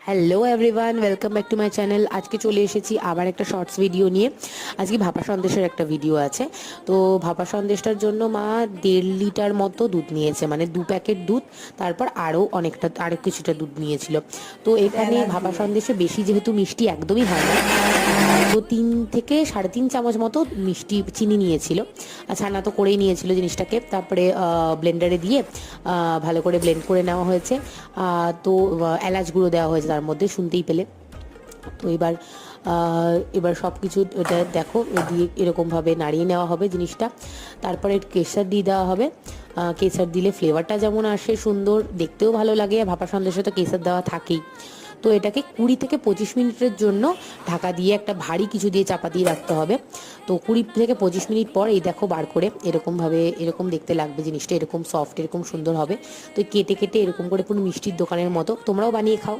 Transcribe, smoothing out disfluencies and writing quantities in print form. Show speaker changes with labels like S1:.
S1: Hello everyone, welcome back to my channel. আজকে চলে এসেছি আবার একটা শর্টস ভিডিও নিয়ে। আজকে ভাপা সন্দেশের একটা ভিডিও আছে। তো ভাপা সন্দেশটার জন্য মা 1.5 লিটার মতো দুধ নিয়েছে, মানে 2 প্যাকেট দুধ। তারপর আরও কিছুটা দুধ নিয়েছিল। তো এখানে ভাপা সন্দেশে বেশি যেহেতু মিষ্টি একদমই হয় না, তো 3 থেকে 3.5 চামচ মতো চিনি নিয়েছিল। ছানা তো করেই নিয়েছিল জিনিসটাকে, তারপরে ব্লেন্ডারে দিয়ে ভালো করে ব্লেন্ড করে নেওয়া হয়েছে। তো এলাচ গুঁড়ো দেওয়া হয়েছে তার মধ্যে, শুনতেই পেলে। তো এবার সব কিছু এটা দেখো দিয়ে এরকমভাবে নাড়িয়ে নেওয়া হবে জিনিসটা। তারপরে কেশর দিয়ে দেওয়া হবে। কেশর দিলে ফ্লেভারটা যেমন আসে সুন্দর, দেখতেও ভালো লাগে, আর ভাপা সন্দেশে তো কেশর দেওয়া থাকেই। তো এটাকে 20 থেকে 25 মিনিটের জন্য ঢাকা দিয়ে একটা ভারী কিছু দিয়ে চাপা দিয়ে রাখতে হবে। তো 20 থেকে 25 মিনিট পর এই দেখো বার করে এরকমভাবে, এরকম দেখতে লাগবে জিনিসটা, এরকম সফট, এরকম সুন্দর হবে। তো কেটে কেটে এরকম করে পুরো মিষ্টির দোকানের মতো তোমরাও বানিয়ে খাও।